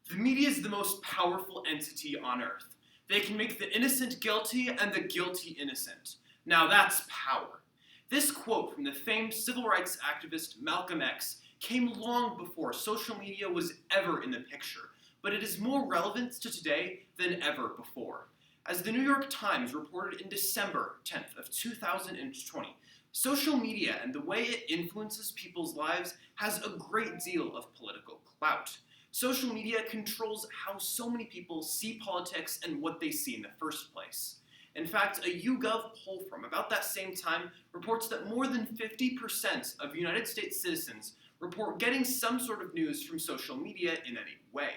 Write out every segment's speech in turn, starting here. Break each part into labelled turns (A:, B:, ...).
A: The media is the most powerful entity on earth. They can make the innocent guilty and the guilty innocent. Now that's power. This quote from the famed civil rights activist Malcolm X came long before social media was ever in the picture, but it is more relevant to today than ever before. As the New York Times reported in December 10th of 2020, social media and the way it influences people's lives has a great deal of political clout. Social media controls how so many people see politics and what they see in the first place. In fact, a YouGov poll from about that same time reports that more than 50% of United States citizens report getting some sort of news from social media in any way.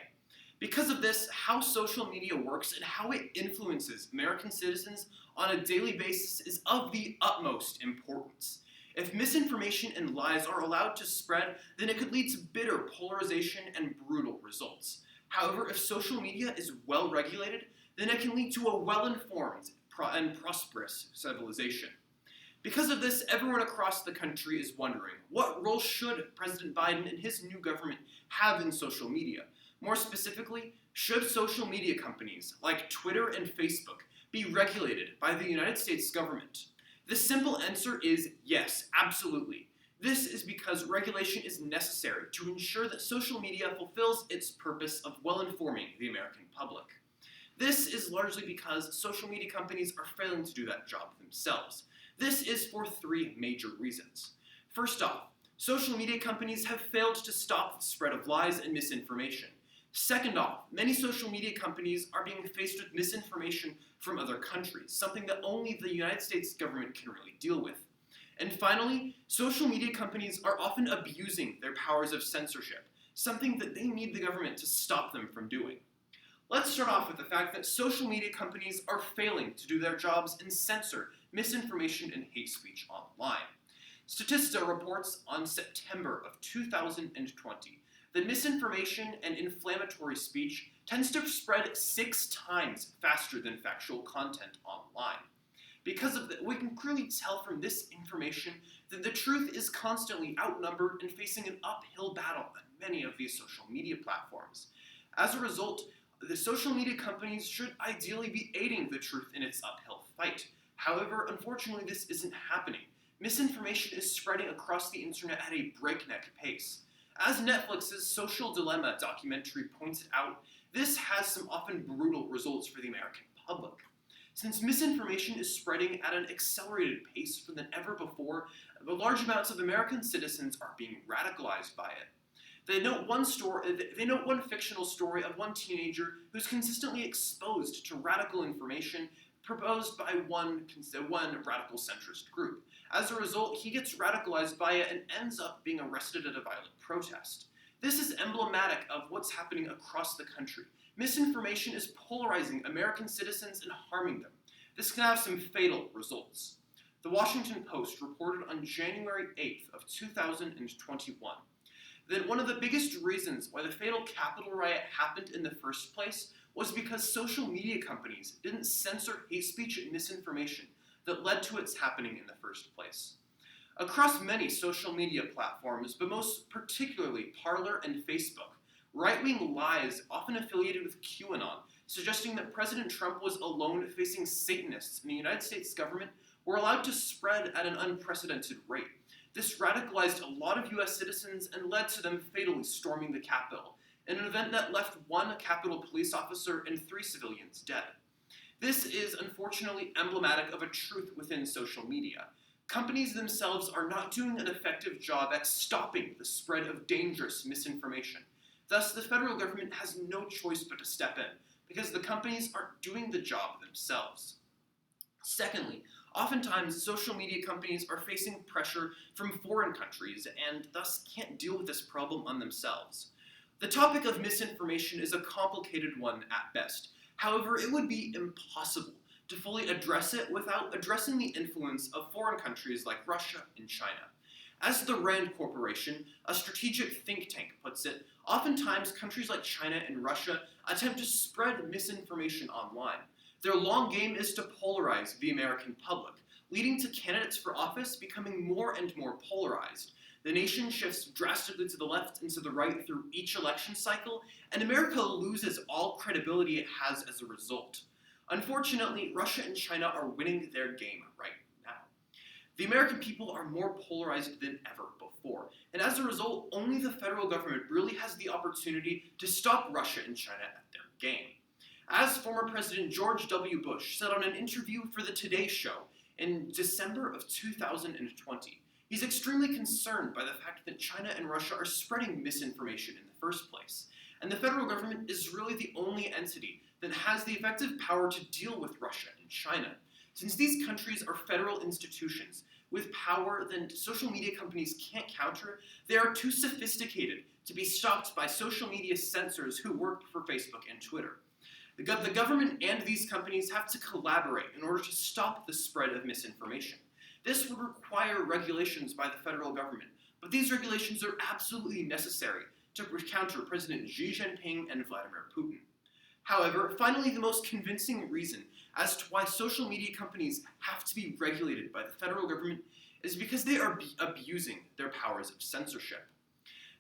A: Because of this, how social media works and how it influences American citizens on a daily basis is of the utmost importance. If misinformation and lies are allowed to spread, then it could lead to bitter polarization and brutal results. However, if social media is well regulated, then it can lead to a well-informed and prosperous civilization. Because of this, everyone across the country is wondering, what role should President Biden and his new government have in social media? More specifically, should social media companies like Twitter and Facebook be regulated by the United States government? The simple answer is yes, absolutely. This is because regulation is necessary to ensure that social media fulfills its purpose of well-informing the American public. This is largely because social media companies are failing to do that job themselves. This is for three major reasons. First off, social media companies have failed to stop the spread of lies and misinformation. Second off, many social media companies are being faced with misinformation from other countries, something that only the United States government can really deal with. And finally, social media companies are often abusing their powers of censorship, something that they need the government to stop them from doing. Let's start off with the fact that social media companies are failing to do their jobs and censor misinformation and hate speech online. Statista reports on September of 2020 that misinformation and inflammatory speech tends to spread 6 times faster than factual content online. Because of that, we can clearly tell from this information that the truth is constantly outnumbered and facing an uphill battle on many of these social media platforms. As a result, the social media companies should ideally be aiding the truth in its uphill fight. However, unfortunately, this isn't happening. Misinformation is spreading across the internet at a breakneck pace. As Netflix's Social Dilemma documentary pointed out, this has some often brutal results for the American public. Since misinformation is spreading at an accelerated pace than ever before, large amounts of American citizens are being radicalized by it. They note one fictional story of one teenager who's consistently exposed to radical information proposed by one radical centrist group. As a result, he gets radicalized by it and ends up being arrested at a violent protest. This is emblematic of what's happening across the country. Misinformation is polarizing American citizens and harming them. This can have some fatal results. The Washington Post reported on January 8th of 2021 that one of the biggest reasons why the fatal Capitol riot happened in the first place was because social media companies didn't censor hate speech and misinformation that led to its happening in the first place. Across many social media platforms, but most particularly Parler and Facebook, right-wing lies often affiliated with QAnon, suggesting that President Trump was alone facing Satanists in the United States government, were allowed to spread at an unprecedented rate. This radicalized a lot of U.S. citizens and led to them fatally storming the Capitol, in an event that left 1 Capitol police officer and 3 civilians dead. This is unfortunately emblematic of a truth within social media. Companies themselves are not doing an effective job at stopping the spread of dangerous misinformation. Thus, the federal government has no choice but to step in, because the companies aren't doing the job themselves. Secondly, oftentimes social media companies are facing pressure from foreign countries and thus can't deal with this problem on themselves. The topic of misinformation is a complicated one at best. However, it would be impossible to fully address it without addressing the influence of foreign countries like Russia and China. As the RAND Corporation, a strategic think tank, puts it, oftentimes countries like China and Russia attempt to spread misinformation online. Their long game is to polarize the American public, leading to candidates for office becoming more and more polarized. The nation shifts drastically to the left and to the right through each election cycle, and America loses all credibility it has as a result. Unfortunately, Russia and China are winning their game right now. The American people are more polarized than ever before, and as a result, only the federal government really has the opportunity to stop Russia and China at their game. As former President George W. Bush said on an interview for the Today Show in December of 2020, he's extremely concerned by the fact that China and Russia are spreading misinformation in the first place, and the federal government is really the only entity that has the effective power to deal with Russia and China. Since these countries are federal institutions with power that social media companies can't counter, they are too sophisticated to be stopped by social media censors who work for Facebook and Twitter. The government and these companies have to collaborate in order to stop the spread of misinformation. This would require regulations by the federal government, but these regulations are absolutely necessary to counter President Xi Jinping and Vladimir Putin. However, finally, the most convincing reason as to why social media companies have to be regulated by the federal government is because they are abusing their powers of censorship.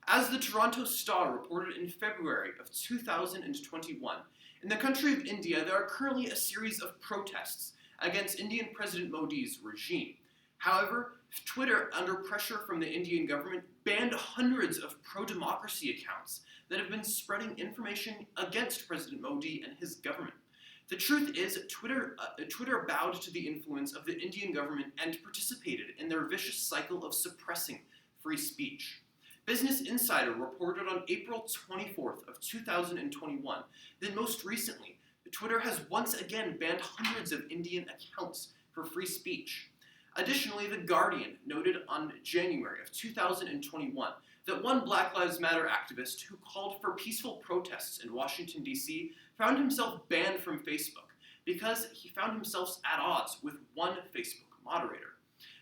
A: As the Toronto Star reported in February of 2021, in the country of India, there are currently a series of protests against Indian President Modi's regime. However, Twitter, under pressure from the Indian government, banned hundreds of pro-democracy accounts that have been spreading information against President Modi and his government. The truth is, Twitter bowed to the influence of the Indian government and participated in their vicious cycle of suppressing free speech. Business Insider reported on April 24th of 2021 that most recently, Twitter has once again banned hundreds of Indian accounts for free speech. Additionally, The Guardian noted on January of 2021 that one Black Lives Matter activist who called for peaceful protests in Washington, D.C. found himself banned from Facebook because he found himself at odds with one Facebook moderator.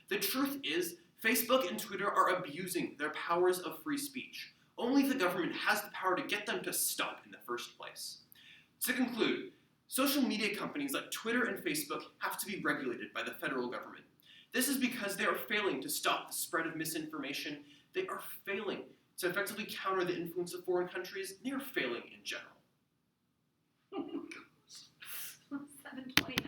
A: The truth is, Facebook and Twitter are abusing their powers of free speech. Only the government has the power to get them to stop in the first place. To conclude, social media companies like Twitter and Facebook have to be regulated by the federal government. This is because they are failing to stop the spread of misinformation, they are failing to effectively counter the influence of foreign countries, and they are failing in general.
B: 7:20.